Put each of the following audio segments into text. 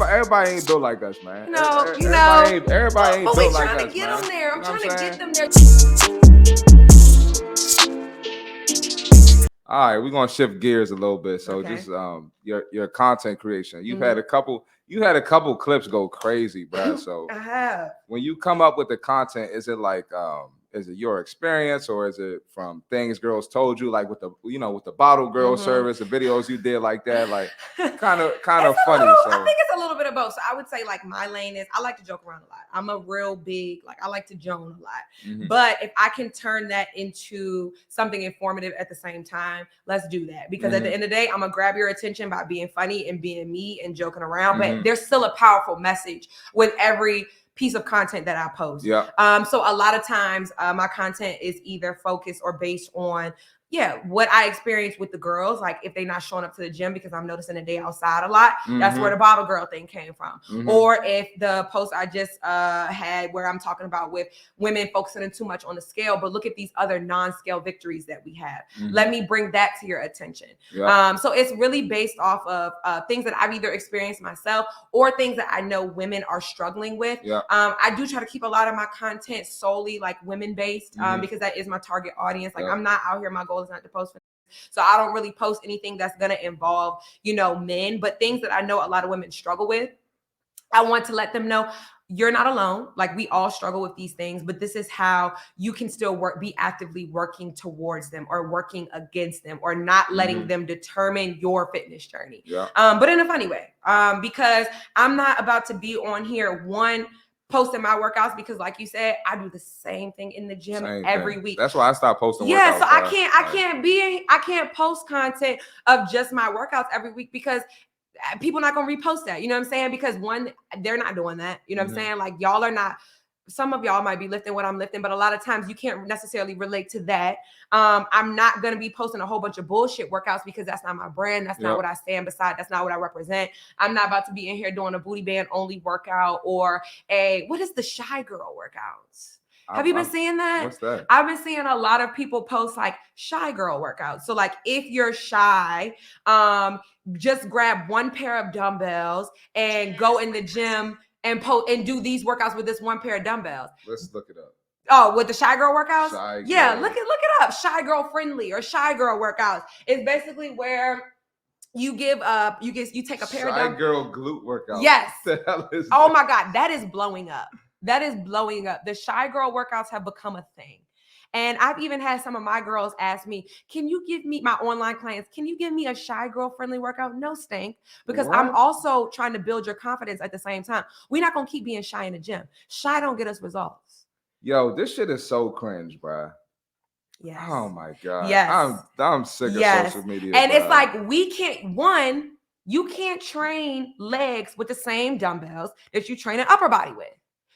everybody ain't built like us, man. Everybody ain't but built we like trying us, to get man. them there. I'm trying to get them there. All right, we're gonna shift gears a little bit. So Okay. just your content creation. You've had a couple clips go crazy, bro. So I have. when you come up with the content, is it like is it your experience or is it from things girls told you, like with the bottle girl service, the videos you did like that, like kind of funny. So I think it's a little bit of both. So I would say like my lane is I like to joke around a lot. I'm a real big, like I like to joan a lot. But if I can turn that into something informative at the same time, let's do that. Because at the end of the day, I'm gonna grab your attention by being funny and being me and joking around. But there's still a powerful message with every piece of content that I post. Yeah. So a lot of times my content is either focused or based on what I experience with the girls, like if they're not showing up to the gym, because I'm noticing that they outside a lot. That's where the bottle girl thing came from. Or if the post I just had where I'm talking about with women focusing too much on the scale, but look at these other non-scale victories that we have. Let me bring that to your attention. So it's really based off of things that I've either experienced myself or things that I know women are struggling with. I do try to keep a lot of my content solely like women based because that is my target audience. Like I'm not out here, my goal is not to post for so I don't really post anything that's going to involve, men, but things that I know a lot of women struggle with. I want to let them know you're not alone. Like we all struggle with these things, but this is how you can still be actively working towards them or working against them or not letting them determine your fitness journey. But in a funny way, because I'm not about to be on here posting my workouts because like you said, I do the same thing in the gym every week. That's why I stopped posting workouts. So I can't post content of just my workouts every week because people are not going to repost that. You know what I'm saying? Because one, they're not doing that. You know what I'm saying? Like y'all are not, some of y'all might be lifting what I'm lifting, but a lot of times you can't necessarily relate to that. I'm not going to be posting a whole bunch of bullshit workouts because that's not my brand. That's not what I stand beside. That's not what I represent. I'm not about to be in here doing a booty band only workout or what is the shy girl workouts? Have you been seeing that? What's that? I've been seeing a lot of people post like shy girl workouts. So like if you're shy, just grab one pair of dumbbells and go in the gym and do these workouts with this one pair of dumbbells. Let's look it up. Oh, with the shy girl workouts? Look it up. Shy girl friendly or shy girl workouts. It's basically where you take a pair of dumbbells. Shy girl glute workout. Yes. Oh my God, that is blowing up. The shy girl workouts have become a thing. And I've even had some of my girls ask me, can you give me, my online clients, can you give me a shy girl friendly workout? No, stink. Because I'm also trying to build your confidence at the same time. We're not going to keep being shy in the gym. Shy don't get us results. Yo, this shit is so cringe, bro. Yes. Oh my God. Yes. I'm sick of social media. And it's like, you can't train legs with the same dumbbells that you train an upper body with.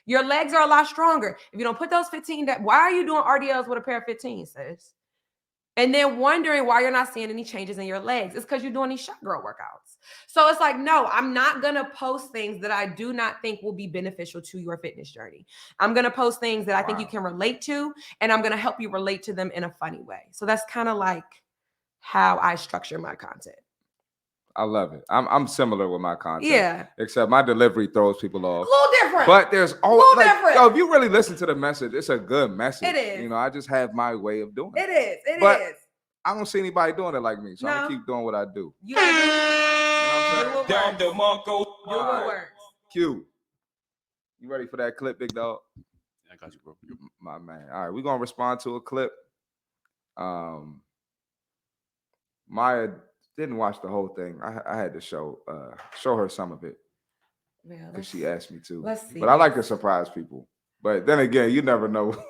Your legs are a lot stronger. If you don't put those 15, why are you doing RDLs with a pair of 15, sis? And then wondering why you're not seeing any changes in your legs. It's because you're doing these shot girl workouts. So it's like, no, I'm not going to post things that I do not think will be beneficial to your fitness journey. I'm going to post things that I think you can relate to, and I'm going to help you relate to them in a funny way. So that's kind of like how I structure my content. I love it. I'm similar with my content. Yeah. Except my delivery throws people off. A little different. But there's always if you really listen to the message, it's a good message. It is. I just have my way of doing it. It is. I don't see anybody doing it like me. So I'm gonna keep doing what I do. You gotta do what works. Q. You ready for that clip, big dog? I got you, bro. My man. All right, we're gonna respond to a clip. Maya didn't watch the whole thing. I had to show her some of it because she asked me to. Let's see. But I like to surprise people. But then again, you never know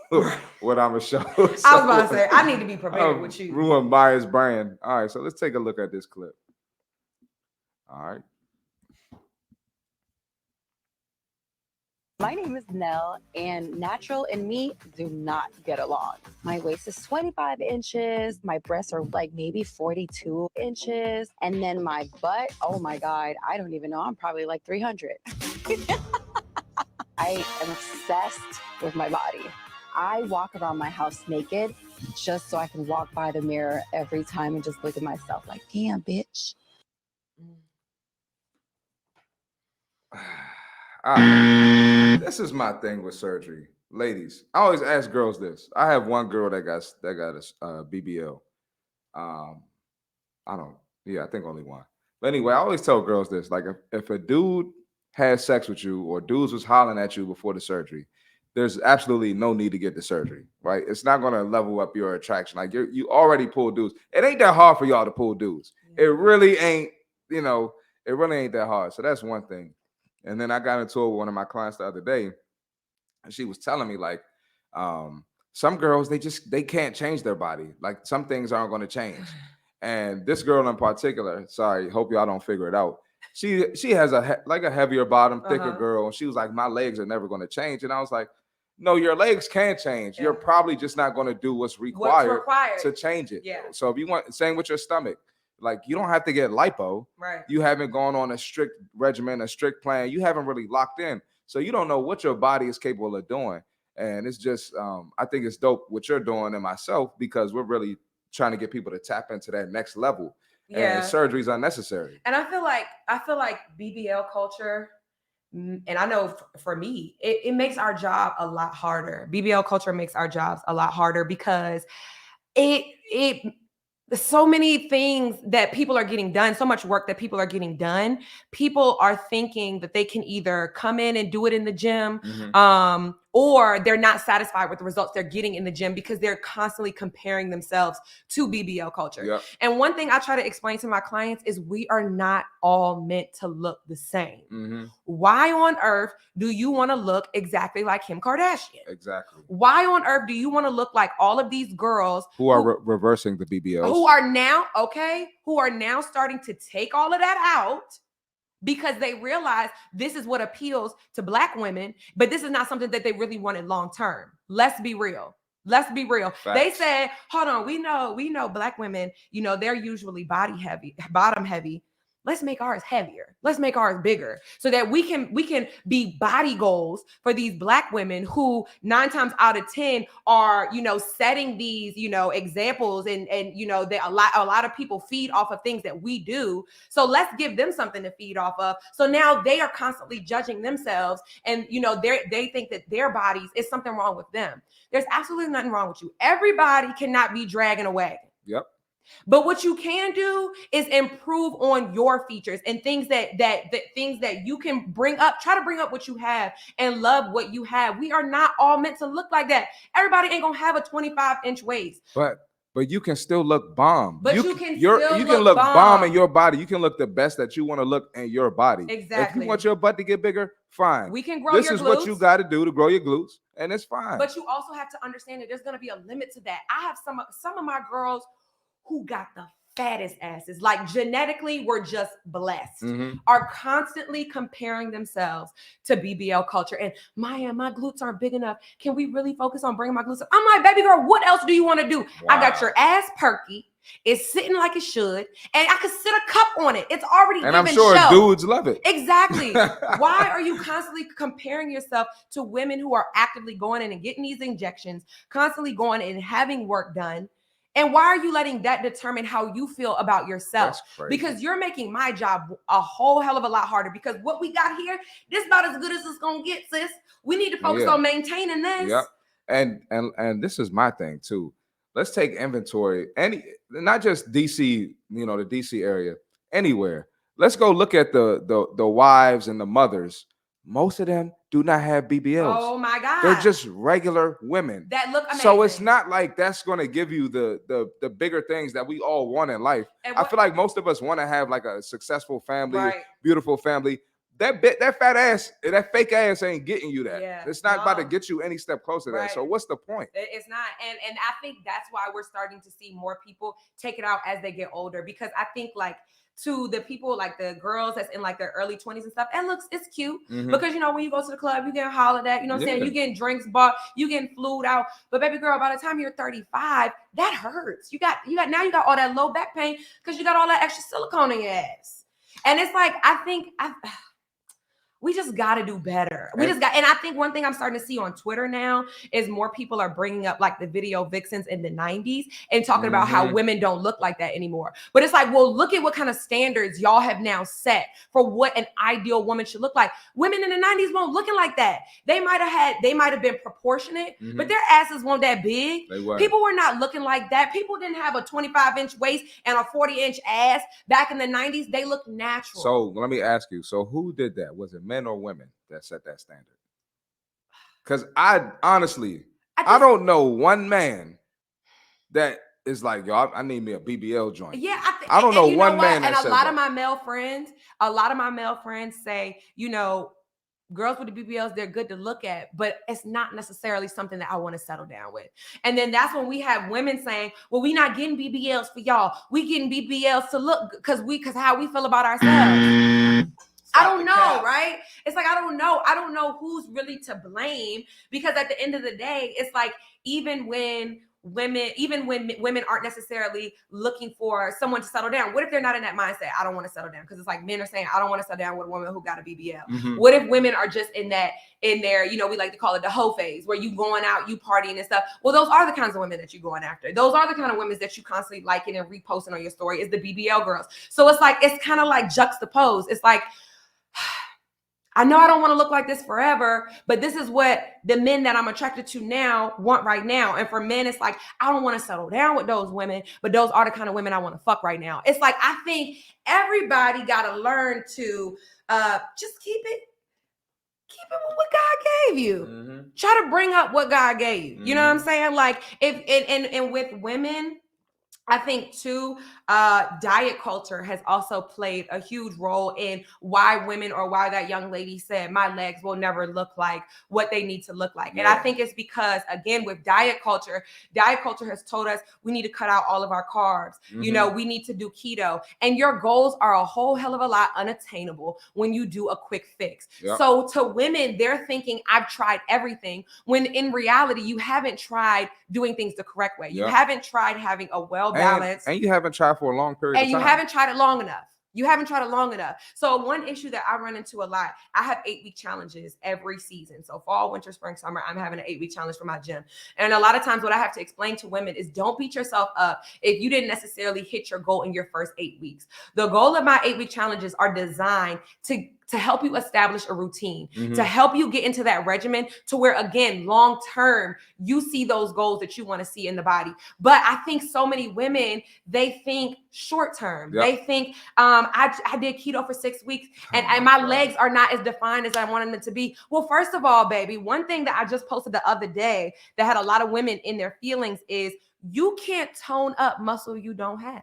what I'm gonna show. So I was about to say I need to be prepared with you. Ruin Maya's brand. All right, so let's take a look at this clip. All right. My name is Nell, and natural and me do not get along. My waist is 25 inches. My breasts are like maybe 42 inches. And then my butt, oh my God, I don't even know. I'm probably like 300. I am obsessed with my body. I walk around my house naked just so I can walk by the mirror every time and just look at myself like, damn, bitch. This is my thing with surgery, ladies. I always ask girls this. I have one girl that got a BBL. Um, I don't. Yeah, I think only one. But anyway, I always tell girls this: like, if a dude had sex with you or dudes was hollering at you before the surgery, there's absolutely no need to get the surgery, right? It's not going to level up your attraction. Like you already pull dudes. It ain't that hard for y'all to pull dudes. It really ain't. You know, it really ain't that hard. So that's one thing. And then I got into it with one of my clients the other day, and she was telling me like, some girls they can't change their body. Like some things aren't going to change. And this girl in particular, sorry, hope y'all don't figure it out. She has like a heavier bottom, thicker girl, and she was like, my legs are never going to change. And I was like, no, your legs can change. Yeah. You're probably just not going to do what's required to change it. Yeah. So if you want, same with your stomach, like you don't have to get lipo. Right. You haven't gone on a strict regimen, a strict plan. You haven't really locked in, so you don't know what your body is capable of doing. And it's just, I think it's dope what you're doing and myself, because we're really trying to get people to tap into that next level. Yeah. And surgery is unnecessary. And I feel like BBL culture, and I know for me, it makes our job a lot harder. BBL culture makes our jobs a lot harder because it so many things that people are getting done, so much work that people are getting done. People are thinking that they can either come in and do it in the gym, or they're not satisfied with the results they're getting in the gym because they're constantly comparing themselves to BBL culture. Yep. And one thing I try to explain to my clients is we are not all meant to look the same. Why on earth do you want to look exactly like Kim Kardashian? Exactly. Why on earth do you want to look like all of these girls who are reversing the BBLs? Who are now starting to take all of that out because they realize this is what appeals to Black women, but this is not something that they really wanted long term. Let's be real. Let's be real. Facts. They said, hold on, we know Black women, they're usually bottom heavy. Let's make ours heavier. Let's make ours bigger so that we can be body goals for these Black women who 9 times out of 10 are, setting these, examples and that a lot of people feed off of things that we do. So let's give them something to feed off of. So now they are constantly judging themselves and, they think that their bodies is something wrong with them. There's absolutely nothing wrong with you. Everybody cannot be dragging a wagon. Yep. But what you can do is improve on your features and things that you can bring up. Try to bring up what you have and love what you have. We are not all meant to look like that. Everybody ain't gonna have a 25-inch waist. But you can still look bomb. But you can look bomb in your body. You can look the best that you want to look in your body. Exactly. If you want your butt to get bigger, fine. We can grow your glutes. This is what you got to do to grow your glutes, and it's fine. But you also have to understand that there's going to be a limit to that. I have some of my girls who got the fattest asses, like genetically we're just blessed, are constantly comparing themselves to BBL culture. And Maya, my glutes aren't big enough. Can we really focus on bringing my glutes up? I'm like, baby girl, what else do you want to do? Wow. I got your ass perky. It's sitting like it should. And I could sit a cup on it. It's already and I'm sure dudes love it. Exactly. Why are you constantly comparing yourself to women who are actively going in and getting these injections, constantly going in and having work done? And why are you letting that determine how you feel about yourself? Because you're making my job a whole hell of a lot harder, because what we got here, this about as good as it's going to get, sis. We need to focus on maintaining this. Yep. And this is my thing too. Let's take inventory, not just DC, the DC area, anywhere. Let's go look at the wives and the mothers. Most of them do not have BBLs. Oh my God. They're just regular women. That look amazing. So it's not like that's going to give you the bigger things that we all want in life. I feel like most of us want to have like a successful family, beautiful family. That fat ass, that fake ass ain't getting you that. Yeah, it's not about to get you any step closer to that. So what's the point? It's not. And I think that's why we're starting to see more people take it out as they get older, because I think like to the people, like the girls that's in like their early 20s and stuff, it's cute because when you go to the club, you get hollered at, what I'm saying? You getting drinks bought, you getting flued out. But baby girl, by the time you're 35, that hurts. You got all that low back pain because you got all that extra silicone in your ass. And it's like, I think we just got to do better. And I think one thing I'm starting to see on Twitter now is more people are bringing up like the video vixens in the 90s and talking about how women don't look like that anymore. But it's like, well, look at what kind of standards y'all have now set for what an ideal woman should look like. Women in the 90s weren't looking like that. They might have been proportionate, but their asses weren't that big. People were not looking like that. People didn't have a 25-inch waist and a 40-inch ass back in the 90s. They looked natural. So let me ask you, so who did that? Was it men or women that set that standard? Because I honestly, I don't know one man that is like, yo, I need me a BBL joint. Yeah, I don't know one man. And a lot of my male friends say, you know, girls with the BBLs, they're good to look at, but it's not necessarily something that I want to settle down with. And then that's when we have women saying, well, we not getting BBLs for y'all. We getting BBLs to look because how we feel about ourselves. I don't know, right? It's like, I don't know who's really to blame, because at the end of the day, it's like, even when women aren't necessarily looking for someone to settle down, what if they're not in that mindset? I don't want to settle down, because it's like men are saying, I don't want to settle down with a woman who got a BBL. What if women are just in their, you know, we like to call it the hoe phase, where you going out, you partying and stuff. Well, those are the kinds of women that you're going after. Those are the kind of women that you constantly liking and reposting on your story, is the BBL girls. So it's like, it's kind of like juxtaposed. It's like, I know I don't want to look like this forever, but this is what the men that I'm attracted to now want right now. And for men, it's like, I don't want to settle down with those women, but those are the kind of women I want to fuck right now. It's like, I think everybody got to learn to just keep it with what God gave you. Try to bring up what God gave you. You know what I'm saying? Like, if and with women, I think too, diet culture has also played a huge role in why women, or why that young lady said, my legs will never look like what they need to look like. And I think it's because, again, with diet culture has told us we need to cut out all of our carbs. You know, we need to do keto. And your goals are a whole hell of a lot unattainable when you do a quick fix. So to women, they're thinking, I've tried everything, when in reality, you haven't tried doing things the correct way. You haven't tried having a well-balanced. And you haven't tried for a long period of time. And you haven't tried it long enough. You haven't tried it long enough. So one issue that I run into a lot, I have 8-week challenges every season. So fall, winter, spring, summer, I'm having an 8-week challenge for my gym. And a lot of times what I have to explain to women is, don't beat yourself up if you didn't necessarily hit your goal in your first 8 weeks. The goal of my 8-week challenges are designed to help you establish a routine, to help you get into that regimen, to where, again, long term, you see those goals that you want to see in the body. But I think so many women, they think short term. They think, I did keto for 6 weeks and my legs are not as defined as I wanted them to be. Well, first of all, baby, one thing that I just posted the other day that had a lot of women in their feelings is, you can't tone up muscle you don't have.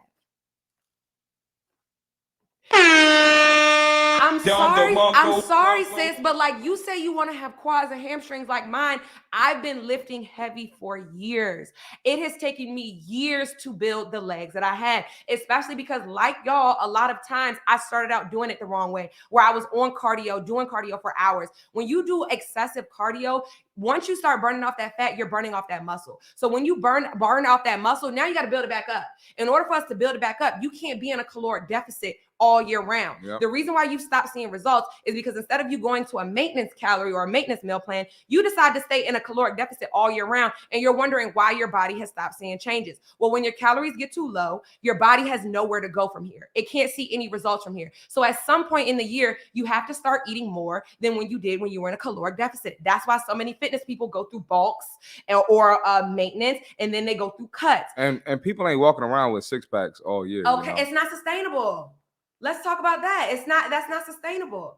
I'm sorry, sis, but like, you say you want to have quads and hamstrings like mine. I've been lifting heavy for years. It has taken me years to build the legs that I had, especially because, like y'all, a lot of times I started out doing it the wrong way, where I was on cardio, doing cardio for hours. When you do excessive cardio, once you start burning off that fat, you're burning off that muscle. So when you burn off that muscle, now you got to build it back up. In order for us to build it back up, you can't be in a caloric deficit all year round. The reason why you stop seeing results is because instead of you going to a maintenance calorie or a maintenance meal plan, you decide to stay in a caloric deficit all year round, and you're wondering why your body has stopped seeing changes. Well, when your calories get too low, your body has nowhere to go from here. It can't see any results from here. So at some point in the year, you have to start eating more than when you did when you were in a caloric deficit. That's why so many fitness people go through bulks or maintenance, and then they go through cuts. And people ain't walking around with 6-packs all year. Okay, it's not sustainable. Let's talk about that. That's not sustainable.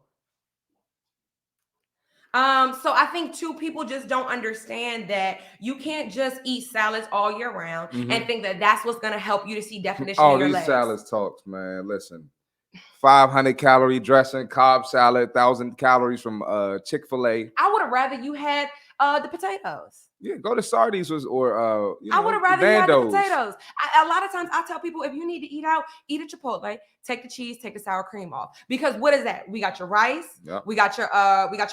So I think too, people just don't understand that you can't just eat salads all year round and think that that's what's going to help you to see definition in your legs. All these salads talks, man. Listen, 500 calorie dressing, Cobb salad, 1,000 calories from Chick-fil-A. I would have rather you had the potatoes. Yeah, go to Sardi's or I would have rather you had the Nando's. potatoes. A lot of times I tell people, if you need to eat out, eat at Chipotle. Take the cheese, take the sour cream off. Because what is that? We got your rice, Yep. we got your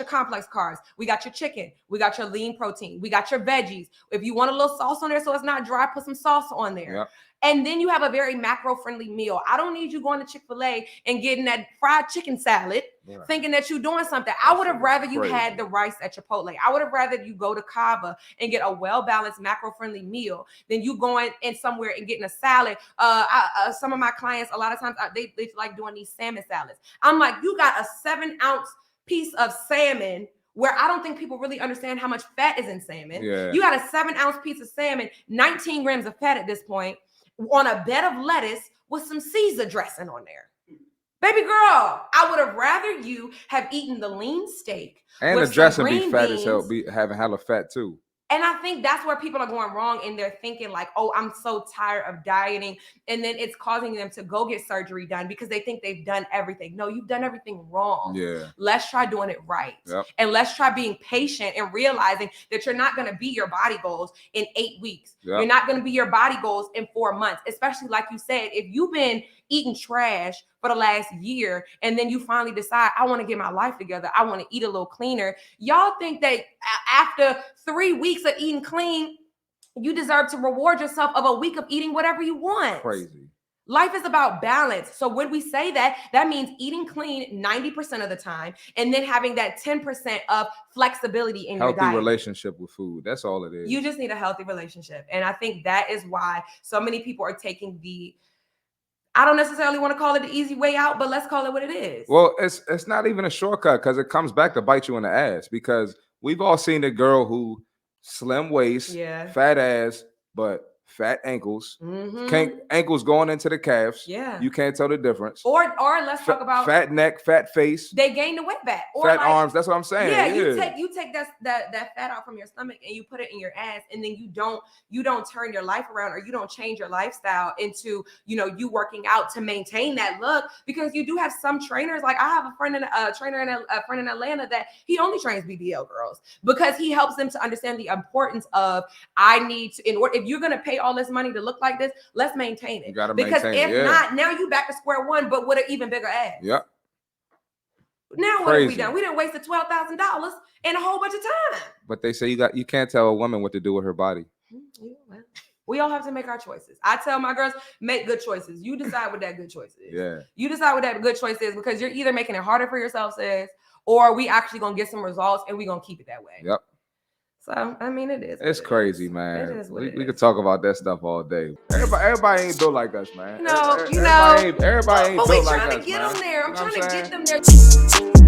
complex carbs, we got your chicken, we got your lean protein, we got your veggies. If you want a little sauce on there so it's not dry, put some sauce on there. Yep. And then you have a very macro-friendly meal. I don't need you going to Chick-fil-A and getting that fried chicken salad, thinking that you're doing something. I would have rather you had the rice at Chipotle. I would have rather you go to Cava and get a well-balanced, macro-friendly meal than you going in somewhere and getting a salad. Some of my clients, a lot of times, they like doing these salmon salads. I'm like, you got a 7-ounce piece of salmon where I don't think people really understand how much fat is in salmon. Yeah. You got a 7-ounce piece of salmon, 19 grams of fat at this point, on a bed of lettuce with some Caesar dressing on there. Baby girl, I would have rather you have eaten the lean steak. And the dressing be fat as hell, be having hella fat too. And I think that's where people are going wrong, and they're thinking like, oh, I'm so tired of dieting. And then it's causing them to go get surgery done because they think they've done everything. No, you've done everything wrong. Yeah. Let's try doing it right. Yep. And let's try being patient and realizing that you're not going to be your body goals in 8 weeks. Yep. You're not going to be your body goals in 4 months, especially like you said, if you've been eating trash for the last year and then you finally decide, I want to get my life together, I want to eat a little cleaner. Y'all think that after 3 weeks of eating clean, you deserve to reward yourself of a week of eating whatever you want. Crazy. Life is about balance. So when we say that, that means eating clean 90% of the time and then having that 10% of flexibility in your diet. Healthy relationship with food. That's all it is. You just need a healthy relationship. And I think that is why so many people are taking I don't necessarily want to call it the easy way out, but let's call it what it is. Well, it's not even a shortcut because it comes back to bite you in the ass, because we've all seen the girl who slim waist, fat ass, but fat ankles. Ankles going into the calves. Yeah. You can't tell the difference. Or let's talk about fat neck, fat face. They gain the weight back. Or fat arms. That's what I'm saying. Yeah, you take that fat out from your stomach and you put it in your ass, and then you don't turn your life around, or you don't change your lifestyle into, you working out to maintain that look, because you do have some trainers. Like I have a friend in Atlanta that he only trains BBL girls because he helps them to understand the importance of, I need to, if you're gonna pay all this money to look like this, let's maintain it. You gotta because maintain if not, now you back to square one, but with an even bigger ass. Yep. Now what have we done? We done wasted $12,000 and a whole bunch of time. But they say you can't tell a woman what to do with her body. Well, we all have to make our choices. I tell my girls, make good choices. You decide what that good choice is. Yeah. You decide what that good choice is, because you're either making it harder for yourself, sis, or we actually gonna get some results and we gonna keep it that way. Yep. So I mean, it is. It's crazy, man. It is what it we is. could talk about that stuff all day. Everybody ain't built like us, man. No, everybody ain't built like us. But we trying to get them there. I'm trying to get them there.